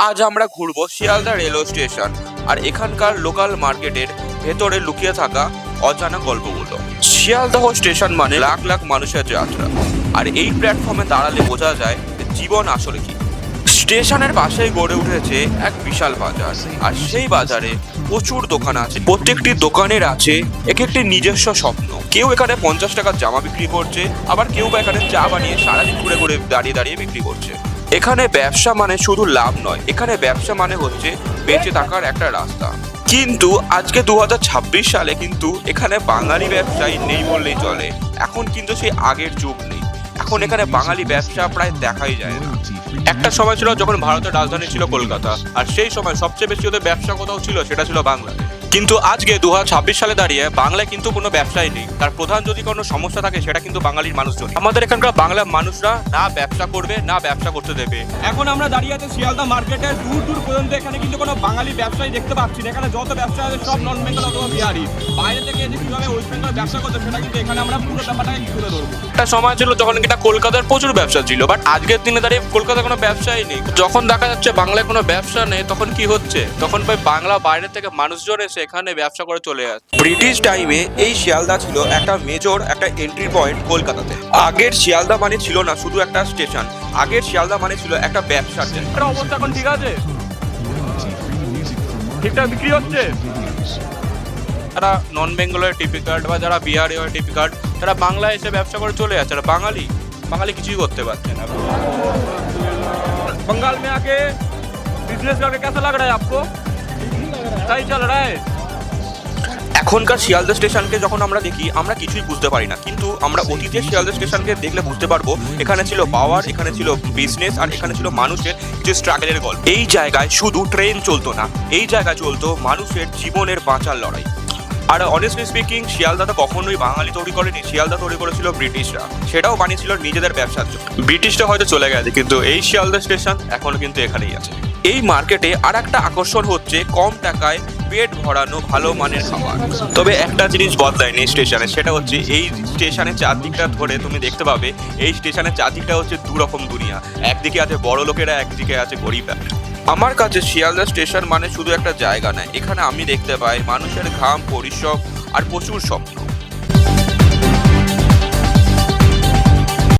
আজ আমরা ঘুরবো শিয়ালদা রেলওয়ে স্টেশন আর এখানকার লোকাল মার্কেটের ভেতরে লুকিয়ে থাকা অজানা গল্পগুলো। শিয়ালদহ স্টেশন মানে লাখ লাখ মানুষের যাত্রা, আর এই প্ল্যাটফর্মে দাঁড়ালে বোঝা যায় জীবন আসলে কি। স্টেশনের পাশেই গড়ে উঠেছে এক বিশাল বাজার, আর সেই বাজারে প্রচুর দোকান আছে। প্রত্যেকটি দোকানের আছে এক একটি নিজস্ব স্বপ্ন। কেউ এখানে 50 টাকার জামা বিক্রি করছে, আবার কেউ বা এখানে চা বানিয়ে সারাদিন ঘুরে ঘুরে দাঁড়িয়ে দাঁড়িয়ে বিক্রি করছে। এখানে ব্যবসা মানে শুধু লাভ নয়, এখানে ব্যবসা মানে হচ্ছে বেঁচে থাকার একটা রাস্তা। কিন্তু আজকে 2026 সালে কিন্তু এখানে বাঙালি ব্যবসায়ী নেই বললেই চলে। এখন কিন্তু সেই আগের যুগ নেই, এখন এখানে বাঙালি ব্যবসা প্রায় দেখাই যায় না। একটা সময় ছিল যখন ভারতের রাজধানী ছিল কলকাতা, আর সেই সময় সবচেয়ে বেশি ওদের ব্যবসা কোথাও ছিল সেটা ছিল বাংলাতে। কিন্তু আজকে 2026 সালে দাঁড়িয়ে বাংলায় কিন্তু কোনো ব্যবসাই নেই। তার প্রধান যদি কোনো সমস্যা থাকে সেটা কিন্তু বাঙালির মানুষজন। আমাদের এখানকার বাংলার মানুষরা না ব্যবসা করবে না ব্যবসা করতে দেবে। এখন আমরা দাঁড়িয়ে আছি শিয়ালদা মার্কেটের দূর দূর পর্যন্ত। এখানে কিন্তু কোনো বাঙালি ব্যবসায়ী দেখতে পাচ্ছি না। এখানে যত ব্যবসা আছে সব নন বেঙ্গল অথবা বিহারি। বাইরে থেকে এসে কিভাবে ওয়েস্ট বেঙ্গল ব্যবসা করতে সেটা কিন্তু এখানে আমরা পুরো ব্যাপারটাকে তুলে ধরবো। একটা সময় ছিল যখন এটা কলকাতার প্রচুর ব্যবসা ছিল, বাট আজকের দিনে দাঁড়িয়ে কলকাতায় কোনো ব্যবসাই নেই। যখন দেখা যাচ্ছে বাংলায় কোনো ব্যবসা নেই, তখন কি হচ্ছে? তখন ভাই বাংলা বাইরে থেকে মানুষজন এসে এখানে ব্যবসা করে চলে যাচ্ছে। ব্রিটিশ টাইমে এই শিয়ালদা ছিল একটা মেজর একটা এন্ট্রি পয়েন্ট কলকাতাতে। আগের শিয়ালদা মানে ছিল না শুধু একটা স্টেশন, আগের শিয়ালদা মানে ছিল একটা ব্যবসার জায়গা। এটা অবস্থা এখন ঠিক আছে? ঠিকঠাক বিক্রি হচ্ছে? যারা নন বেঙ্গলের টিপি কার্ড বা যারা বিহারি হয় টিপি কার্ড, তারা বাংলায় এসে ব্যবসা করে চলে যাচ্ছে। আর বাঙালি কিছুই করতে পারছে না। बंगाल में आके बिजनेस करके कैसा लग रहा है आपको? सही चल रहा है? এখনকার শিয়ালদা স্টেশনকে যখন আমরা দেখি আমরা কিছুই বুঝতে পারি না, কিন্তু আমরা অতীতের শিয়ালদা স্টেশনকে দেখলে বুঝতে পারবো এখানে ছিল পাওয়ার, এখানে ছিল বিজনেস, আর এখানে ছিল মানুষের যে স্ট্রাগলের গল্প। এই জায়গায় শুধু ট্রেন চলতো না, এই জায়গায় চলতো মানুষের জীবনের বাঁচার লড়াই। আর অনেস্টলি স্পিকিং, শিয়ালদাটা কখনোই বাঙালি তৈরি করেনি, শিয়ালদা তৈরি করেছিল ব্রিটিশরা। সেটাও বানিয়েছিল নিজেদের ব্যবসার জন্য। ব্রিটিশরা হয়তো চলে গেছে, কিন্তু এই শিয়ালদা স্টেশন এখনো কিন্তু এখানেই আছে। এই মার্কেটে আর একটা আকর্ষণ হচ্ছে কম টাকায় পেট ভরানো ভালো মানের খাবার। তবে একটা জিনিস বদলায়নি স্টেশনে, সেটা হচ্ছে এই স্টেশনের চারদিকটা ধরে তুমি দেখতে পাবে এই স্টেশনের চারদিকটা হচ্ছে দুরকম দুনিয়া। একদিকে আছে বড় লোকেরা, একদিকে আছে গরিবরা। আমার কাছে শিয়ালদা স্টেশন মানে শুধু একটা জায়গা নয়, এখানে আমি দেখতে পাই মানুষের ঘাম, পরিশ্রম আর প্রচুর স্বপ্ন।